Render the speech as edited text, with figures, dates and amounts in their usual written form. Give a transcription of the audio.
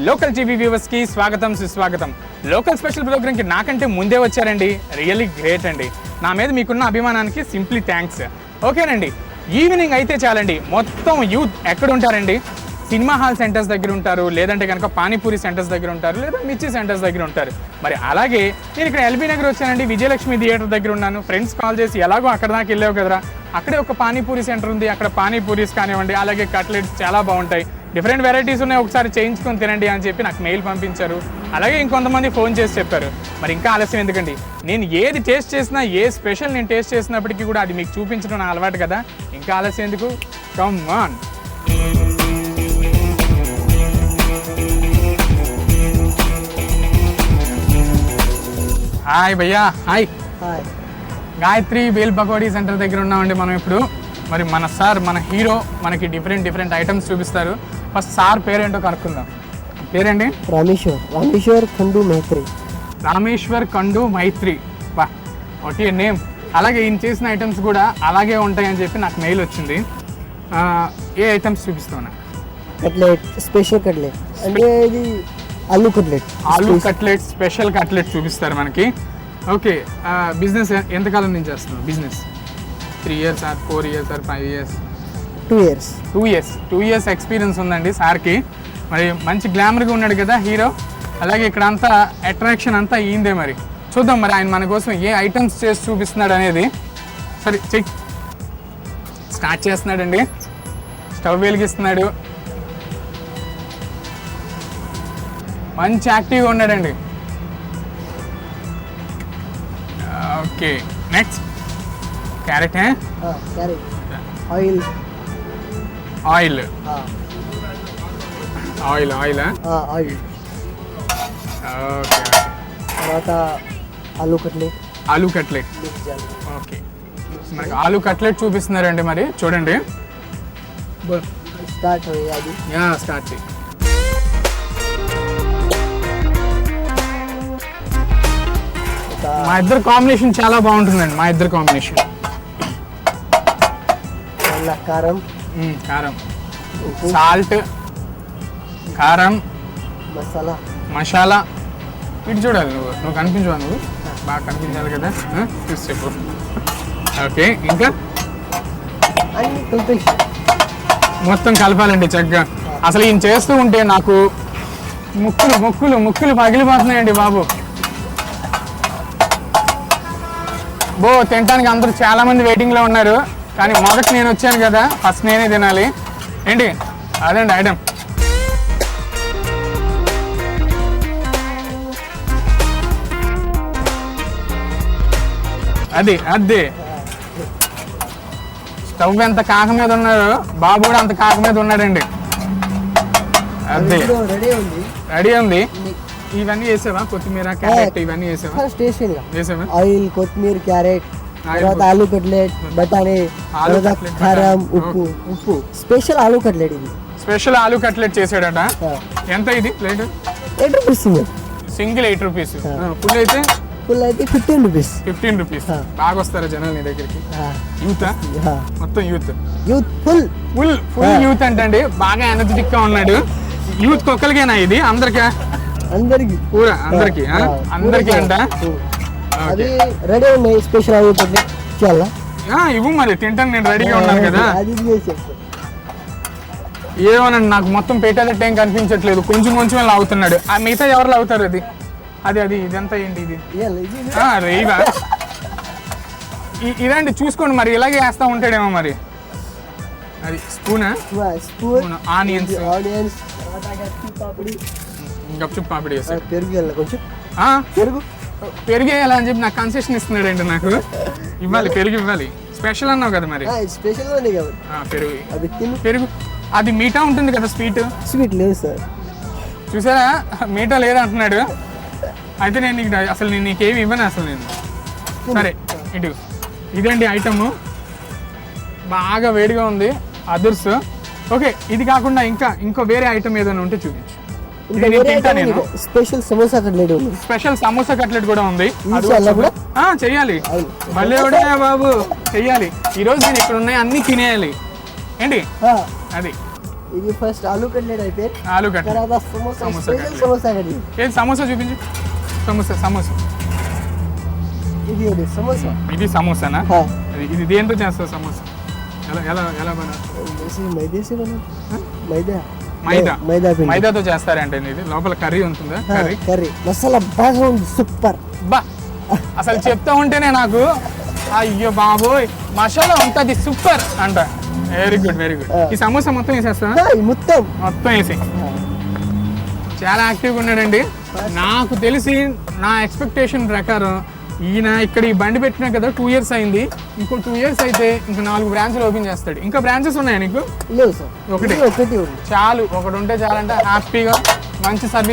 Local TV viewers కి స్వాగతం సుస్వాగతం. లోకల్ స్పెషల్ ప్రోగ్రామ్ కి నాకంటే ముందే వచ్చారండి. రియల్లీ గ్రేట్ అండి. నా మీద మీకున్న అభిమానానికి సింప్లీ థ్యాంక్స్. ఓకేనండి, ఈవినింగ్ అయితే చాలండి మొత్తం యూత్ ఎక్కడ ఉంటారండి? సినిమా హాల్ సెంటర్స్ దగ్గర ఉంటారు, లేదంటే కనుక పానీపూరి సెంటర్స్ దగ్గర ఉంటారు, లేదా మిర్చి సెంటర్స్ దగ్గర ఉంటారు. మరి అలాగే నేను ఇక్కడ ఎల్బీ నగర్ వచ్చానండి, విజయలక్ష్మి థియేటర్ దగ్గర ఉన్నాను. ఫ్రెండ్స్ కాల్ చేసి ఎలాగో అక్కడ దాకా వెళ్ళావు కదరా, అక్కడే ఒక పానీపూరి సెంటర్ ఉంది, అక్కడ పానీపూరీస్ కానివ్వండి, అలాగే కట్లెట్స్ చాలా బాగుంటాయి, డిఫరెంట్ వెరైటీస్ ఉన్నాయి, ఒకసారి చేయించుకొని తినండి అని చెప్పి నాకు మెయిల్ పంపించారు. అలాగే ఇంకొంతమంది ఫోన్ చేసి చెప్పారు. మరి ఇంకా ఆలస్యం ఎందుకండి, నేను ఏది టేస్ట్ చేసినా, ఏ స్పెషల్ నేను టేస్ట్ చేసినప్పటికీ కూడా అది మీకు చూపించడం నా అలవాటు కదా. ఇంకా ఆలస్యం ఎందుకు, కమ్ ఆన్. హాయ్ భయ్యా. హాయ్. గాయత్రి బేల్ పకోడీ సెంటర్ దగ్గర ఉన్నామండి మనం ఇప్పుడు. మరి మన సార్, మన హీరో మనకి డిఫరెంట్ ఐటమ్స్ చూపిస్తారు. ఫస్ట్ సార్ పేరేంటో కనుక్కుందాం. పేరేంటి? రామేశ్వర్ కండు మైత్రి. రామేశ్వర్ కండు మైత్రి. బా, వాట్ ఏ నేమ్. అలాగే ఈయన చేసిన ఐటమ్స్ కూడా అలాగే ఉంటాయని చెప్పి నాకు మెయిల్ వచ్చింది. ఏ ఐటమ్స్ చూపిస్తాను? కట్లెట్, స్పెషల్ కట్లెట్ అంటే ఇది aloo cutlet. Aloo cutlet, special cutlet చూపిస్తారు మనకి. ఓకే, బిజినెస్ ఎంతకాలం నుంచి చేస్తున్నావు? Business 3 years or 4 years or 5 years? 2 years. 2 years experience ఉందండి సార్కి. మరి మంచి గ్లామర్గా ఉన్నాడు కదా హీరో. అలాగే ఇక్కడ అంతా అట్రాక్షన్ అంతా ఈందే. మరి చూద్దాం మరి ఆయన మన కోసం ఏ ఐటమ్స్ చేసి చూపిస్తున్నాడు అనేది. సరే చెక్. స్టార్ట్ చేస్తున్నాడండి, స్టవ్ వెలిగిస్తున్నాడు. మంచి యాక్టివ్గా ఉన్నాడండి. Okay, next carrot. Oil oil oil oil oil. Okay, తర్వాత aloo cutlet. Aloo cutlet. Okay, మనకి ఆలూ కట్లెట్ చూపిస్తున్నారండి. మరి చూడండి. స్టార్ట్ అయ్యాది. స్టార్ట్ చేయి. మా ఇద్దరు కాంబినేషన్ చాలా బాగుంటుందండి. మా ఇద్దరు కాంబినేషన్. కారం, కారం, సాల్ట్, కారం, మసాలా. ఇటు చూడాలి, నువ్వు కనిపించవా? నువ్వు బాగా కనిపించాలి కదా, చూసి చెప్పు. ఓకే, ఇంకా మొత్తం కలపాలండి చక్కగా. అసలు ఈయన చేస్తూ ఉంటే నాకు ముక్కులు పగిలిపోతున్నాయండి బాబు. తినడానికి అందరూ చాలా మంది వెయిటింగ్లో ఉన్నారు, కానీ మొదటి నేను వచ్చాను కదా, ఫస్ట్ నేనే తినాలి. ఏంటి అదండి ఐటమ్. అది స్టవ్ ఎంత కాక మీద ఉన్నారో బాబు కూడా అంత కాక మీద ఉన్నాడండి. అదే రెడీ ఉంది. ఇవన్నీ వేసావా? కొత్తిమీర, క్యారెట్ ఇవన్నీ వేసావా? ఆయిల్, కొత్తిమీర, క్యారెట్, తర్వాత ఆలూ కట్లెట్, బఠానీ, కారం, ఉప్పు. Special aloo cutlet. ఇది స్పెషల్ ఆలూ కట్లెట్ చేసాడట. ఎంత ఇది plate? 8 rupees. Single 8 rupees. Full అయితే 15 rupees. బాగా వస్తారా జనాలు నీ దగ్గరికి? యూత్ మొత్తం యూత్ ఫుల్ యూత్ అంటండి. బాగా ఎనర్జెటిక్ గా ఉన్నాడు. యూత్ ఒక్కరికేనా ఇది? అందరికి పూరా అందరికి అంట. అది రెడీ ఉన్నాయి. స్పెషల్ ఆలూ కట్లెట్ చాలా ఇవ్వు మరి, తింటాను. నేను రెడీగా ఉన్నాను కదా. ఏమోనండి, నాకు మొత్తం పెట్టేదట్టు ఏం కనిపించట్లేదు. కొంచెం లాగుతున్నాడు. ఆ మిగతా ఎవరు లాగుతారు? అది ఇదంతా ఏంటి? ఇది రేవా? ఇదండి చూసుకోండి. మరి ఇలాగే వేస్తా ఉంటాడేమో మరి. అది స్పూన్ ఆనియన్స్, గప్చుప్ పాపిడి వేస్తాడు. పెరుగు వేయాలని చెప్పి నాకు కన్సెషన్ ఇస్తున్నాడండి. నాకు ఇవ్వాలి, పెరుగు ఇవ్వాలి. స్పెషల్ అన్నావు కదా మరి. పెరుగు అది మీఠా ఉంటుంది కదా, స్వీట్ లేదు సార్. చూసారా, మీఠా లేదు అంటున్నాడు. అయితే నేను నీకేమి ఇవ్వను అసలు నేను. సరే ఇటు ఇదండి ఐటమ్. బాగా వేడిగా ఉంది, అదుర్స్. ఓకే, ఇది కాకుండా ఇంకో వేరే ఐటమ్ ఏదైనా ఉంటే చూపించు. స్పెషల్ సమోసా కట్లెట్ కూడా ఉంది. చెయ్యాలి మళ్ళీ కూడా బాబు, చెయ్యాలి. ఈరోజు నేను ఇక్కడ ఉన్నాయి అన్ని తినేయాలి. ఏంటి అది ఇది ఫస్ట్ ఆలు కట్లెట్ అయితే ఆలు కట్లెట్ తర్వాత samosa samosa special cutlet. Samosa cutlet. ఏది సమోసా చూపించు. సమోసా ఇది సమోసా. ఇది సమోసానా? हाँ ఇది దేంతో చేస్తారు సమోసా? ఎలా బనా? मैदे से बना मैदा మైదా పిండి. మైదాతో చేస్తారంటే ఇది లోపల కర్రీ ఉంటుందా? కర్రీ కర్రీ మసాలా బాగా ఉంది సూపర్. బా అసలు చెప్తా ఉంటేనే నాకు అయ్యో బాబోయ్ మసాలా ఉంటుంది సూపర్ అంట. వెరీ గుడ్ ఈ సమోసా మొత్తం వేసేస్తా. మొత్తం వేసి చాలా యాక్టివ్గా ఉన్నాడండి. నాకు తెలిసి నా ఎక్స్పెక్టేషన్ ప్రకారం ఈయన ఇక్కడ ఈ బండి పెట్టినా కదా 2 years అయింది. ఇంకో 2 years అయితే ఇంకా 4 బ్రాంచ్లు ఓపెన్ చేస్తాడు. ఇంకా బ్రాంచెస్ ఉన్నాయా నీకు? లేవు సార్, ఒకటి ఒకటి ఉంది. చాలు, ఒకటి ఉంటే చాలంటే హ్యాపీగా మంచి సర్వీస్